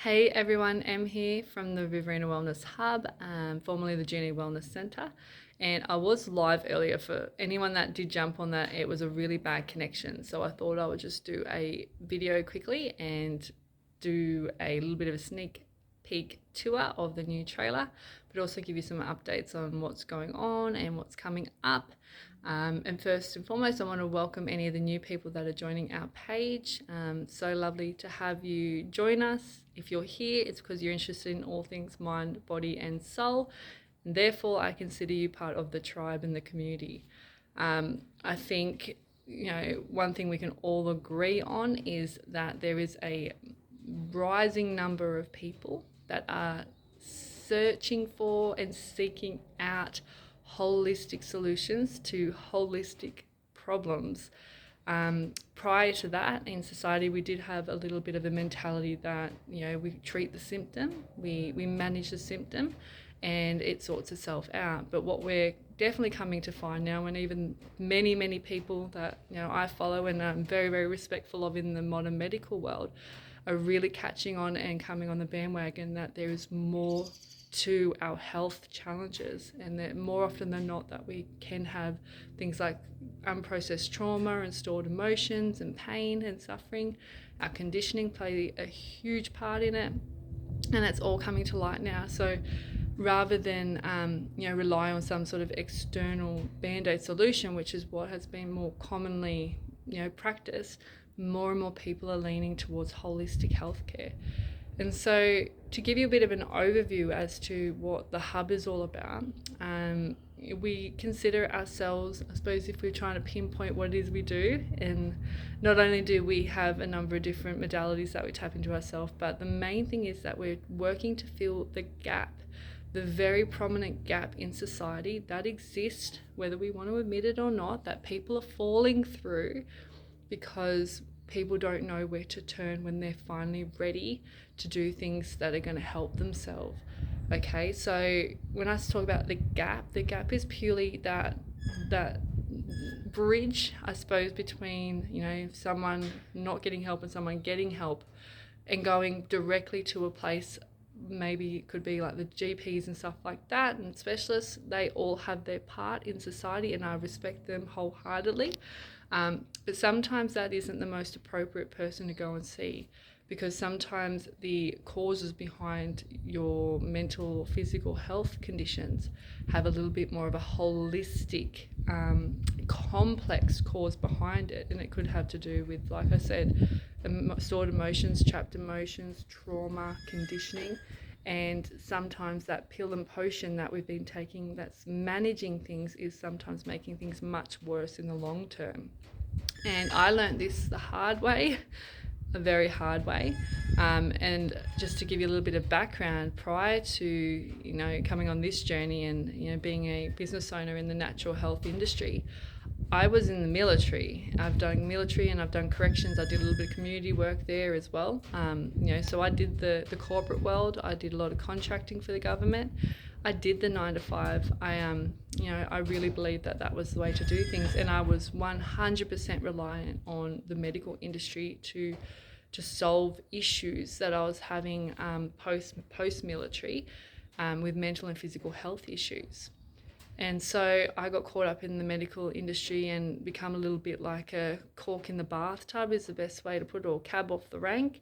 Hey everyone, Em here from the Riverina Wellness Hub, formerly the Genie Wellness Centre. And I was live earlier. For anyone that did jump on that, it was a really bad connection. So I thought I would just do a video quickly and do a little bit of a sneak peek tour of the new trailer, but also give you some updates on what's going on and what's coming up. And first and foremost, I want to welcome any of the new people that are joining our page. So lovely to have you join us. If you're here, it's because you're interested in all things mind, body, and soul. And therefore, I consider you part of the tribe and the community. I think, one thing we can all agree on is that there is a rising number of people that are searching for and seeking out holistic solutions to holistic problems. Prior to that, in society, we did have a little bit of a mentality that, we treat the symptom, we manage the symptom, and it sorts itself out. But what we're definitely coming to find now, and even many, many people that, I follow and I'm very, very respectful of in the modern medical world, are really catching on and coming on the bandwagon that there is more to our health challenges, and that more often than not that we can have things like unprocessed trauma and stored emotions and pain and suffering. Our conditioning play a huge part in it, and that's all coming to light now. So rather than rely on some sort of external band-aid solution, which is what has been more commonly practiced, more and more people are leaning towards holistic healthcare. And so to give you a bit of an overview as to what the hub is all about, we consider ourselves, I suppose, if we're trying to pinpoint what it is we do, and not only do we have a number of different modalities that we tap into ourselves, but the main thing is that we're working to fill the gap, the very prominent gap in society that exists, whether we want to admit it or not, that people are falling through because people don't know where to turn when they're finally ready to do things that are going to help themselves. Okay, so when I talk about the gap is purely that bridge, I suppose, between someone not getting help and someone getting help, and going directly to a place. Maybe it could be like the GPs and stuff like that, and specialists. They all have their part in society, and I respect them wholeheartedly. But sometimes that isn't the most appropriate person to go and see, because sometimes the causes behind your mental or physical health conditions have a little bit more of a holistic, complex cause behind it. And it could have to do with, like I said, stored emotions, trapped emotions, trauma, conditioning. And sometimes that pill and potion that we've been taking that's managing things is sometimes making things much worse in the long term. And I learned this the hard way, a very hard way. And just to give you a little bit of background, prior to coming on this journey and being a business owner in the natural health industry, I was in the military. I've done military and I've done corrections. I did a little bit of community work there as well. So I did the corporate world. I did a lot of contracting for the government. I did the 9 to 5. I really believed that was the way to do things, and I was 100% reliant on the medical industry to solve issues that I was having post military with mental and physical health issues. And so I got caught up in the medical industry and become a little bit like a cork in the bathtub is the best way to put it, or cab off the rank,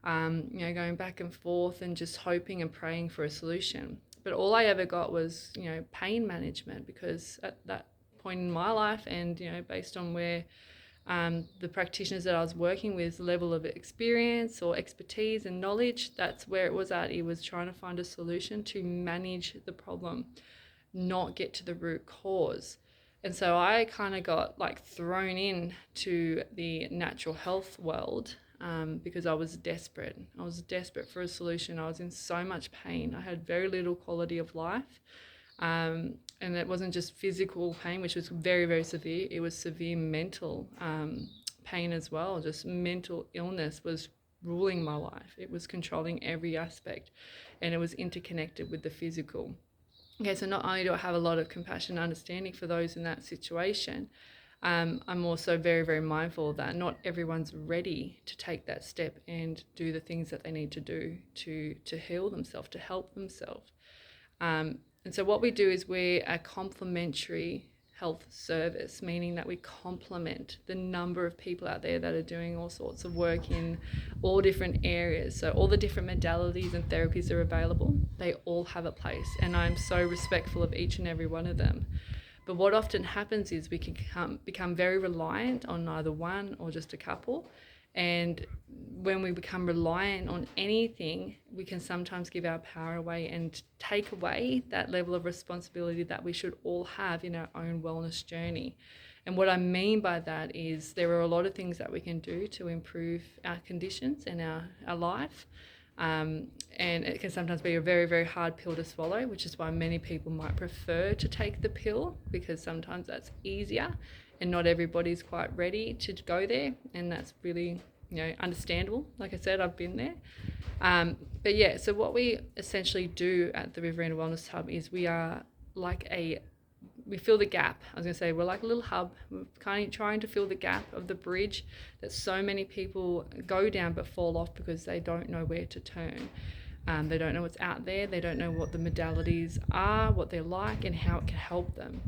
going back and forth and just hoping and praying for a solution. But all I ever got was, pain management, because at that point in my life and, based on where the practitioners that I was working with, level of experience or expertise and knowledge, that's where it was at. It was trying to find a solution to manage the problem, not get to the root cause. And so I kind of got thrown in to the natural health world because I was desperate. I was desperate for a solution. I was in so much pain. I had very little quality of life. And it wasn't just physical pain, which was very, very severe. It was severe mental pain as well. Just mental illness was ruling my life. It was controlling every aspect, and it was interconnected with the physical. Okay, so not only do I have a lot of compassion and understanding for those in that situation, I'm also very, very mindful that not everyone's ready to take that step and do the things that they need to do to heal themselves, to help themselves. And so what we do is we're a complementary health service, meaning that we complement the number of people out there that are doing all sorts of work in all different areas. So all the different modalities and therapies that are available, they all have a place, and I'm so respectful of each and every one of them. But what often happens is we can become very reliant on either one or just a couple. And when we become reliant on anything, we can sometimes give our power away and take away that level of responsibility that we should all have in our own wellness journey. And what I mean by that is there are a lot of things that we can do to improve our conditions and our life. And it can sometimes be a very, very hard pill to swallow, which is why many people might prefer to take the pill, because sometimes that's easier and not everybody's quite ready to go there. And that's really, understandable. Like I said, I've been there. But yeah, so what we essentially do at the Riverina Wellness Hub is we are like we fill the gap. I was going to say we're like a little hub. We're kind of trying to fill the gap of the bridge that so many people go down but fall off because they don't know where to turn. They don't know what's out there. They don't know what the modalities are, what they're like, and how it can help them.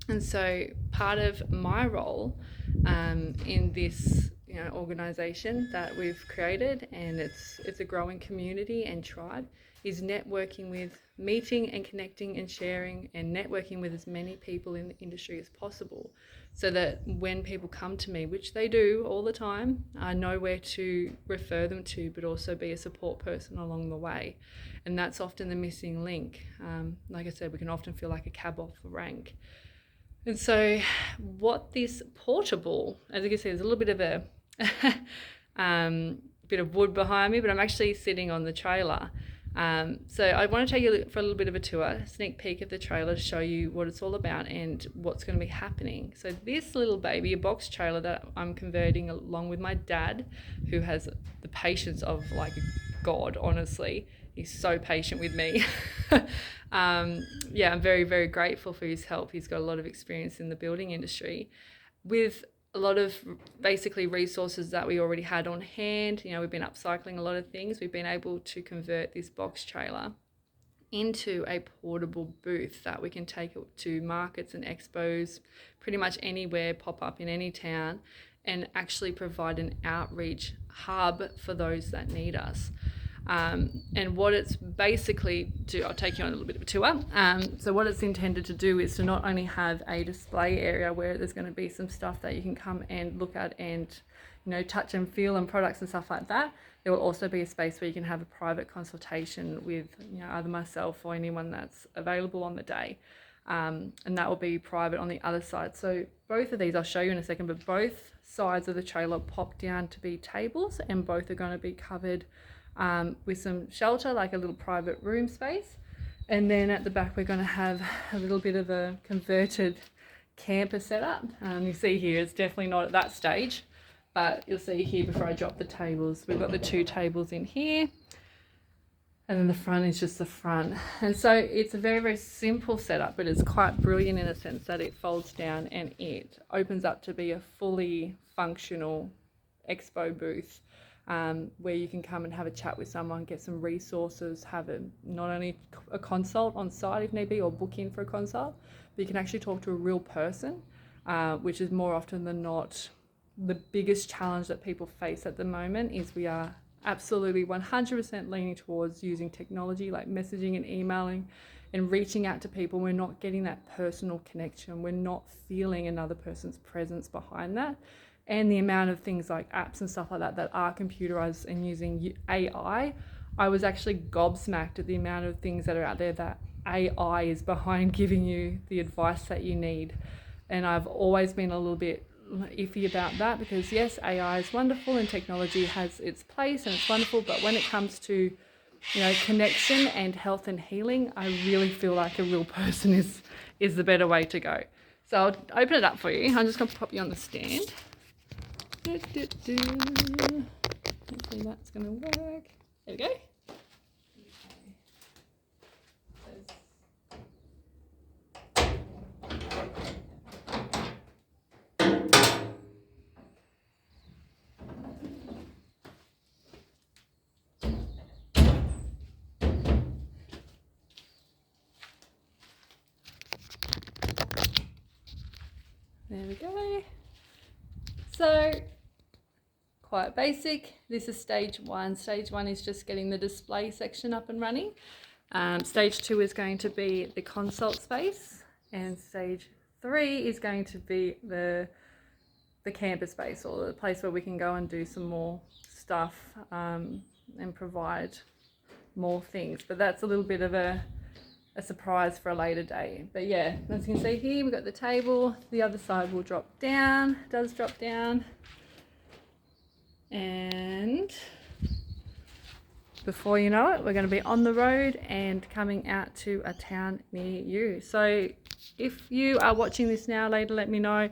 And so part of my role in this organisation that we've created, and it's a growing community and tribe, is networking with, meeting and connecting and sharing and networking with as many people in the industry as possible, so that when people come to me, which they do all the time, I know where to refer them to, but also be a support person along the way. And that's often the missing link. Like I said, we can often feel like a cab off the rank. And so what this portable, as you can see, there's a little bit of a bit of wood behind me, but I'm actually sitting on the trailer. So I want to take you for a little bit of a tour, a sneak peek of the trailer, to show you what it's all about and what's going to be happening. So this little baby, a box trailer that I'm converting along with my dad, who has the patience of like God, honestly. He's so patient with me. I'm very, very grateful for his help. He's got a lot of experience in the building industry with a lot of basically resources that we already had on hand. We've been upcycling a lot of things. We've been able to convert this box trailer into a portable booth that we can take it to markets and expos, pretty much anywhere, pop up in any town, and actually provide an outreach hub for those that need us. And what it's basically I'll take you on a little bit of a tour. So what it's intended to do is to not only have a display area where there's going to be some stuff that you can come and look at and, touch and feel, and products and stuff like that. There will also be a space where you can have a private consultation with, either myself or anyone that's available on the day. And that will be private on the other side. So both of these, I'll show you in a second, but both sides of the trailer pop down to be tables, and both are going to be covered with some shelter, like a little private room space. And then at the back we're going to have a little bit of a converted camper setup. You see here it's definitely not at that stage, but you'll see here before I drop the tables, we've got the 2 tables in here, and then the front is just the front. And so it's a very, very simple setup, but it's quite brilliant in a sense that it folds down and it opens up to be a fully functional expo booth. Where you can come and have a chat with someone, get some resources, have not only a consult on site if need be, or book in for a consult, but you can actually talk to a real person, which is more often than not the biggest challenge that people face at the moment. Is we are absolutely 100% leaning towards using technology like messaging and emailing and reaching out to people. We're not getting that personal connection. We're not feeling another person's presence behind that. And the amount of things like apps and stuff like that are computerized and using AI, I was actually gobsmacked at the amount of things that are out there that AI is behind giving you the advice that you need. And I've always been a little bit iffy about that, because yes, AI is wonderful and technology has its place and it's wonderful, but when it comes to connection and health and healing, I really feel like a real person is the better way to go. So I'll open it up for you. I'm just going to pop you on the stand. Hopefully that's going to work. There we go. There we go. So quite basic. This is stage 1. Stage 1 is just getting the display section up and running. Stage 2 is going to be the consult space, and stage 3 is going to be the camper space, or the place where we can go and do some more stuff and provide more things. But that's a little bit of a surprise for a later day. But yeah, as you can see here, we've got the table. The other side will drop down, does drop down. And before you know it, we're going to be on the road and coming out to a town near you. So if you are watching this now, later, let me know.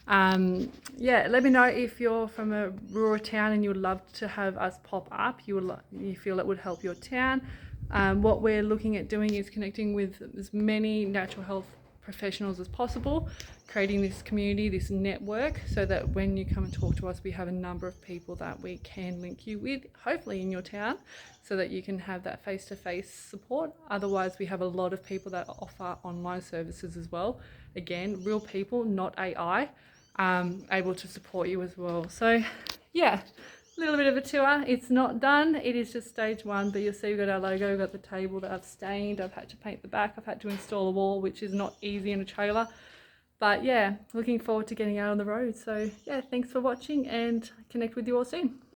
Let me know if you're from a rural town and you would love to have us pop up. You feel it would help your town. What we're looking at doing is connecting with as many natural health professionals as possible, creating this community, this network, so that when you come and talk to us, we have a number of people that we can link you with, hopefully in your town, so that you can have that face-to-face support. Otherwise, we have a lot of people that offer online services as well. Again, real people, not AI, able to support you as well. So yeah, a little bit of a tour. It's not done. It is just stage 1, but you'll see we've got our logo, we've got the table that I've stained. I've had to paint the back. I've had to install a wall, which is not easy in a trailer. But yeah, looking forward to getting out on the road. So yeah, thanks for watching, and connect with you all soon.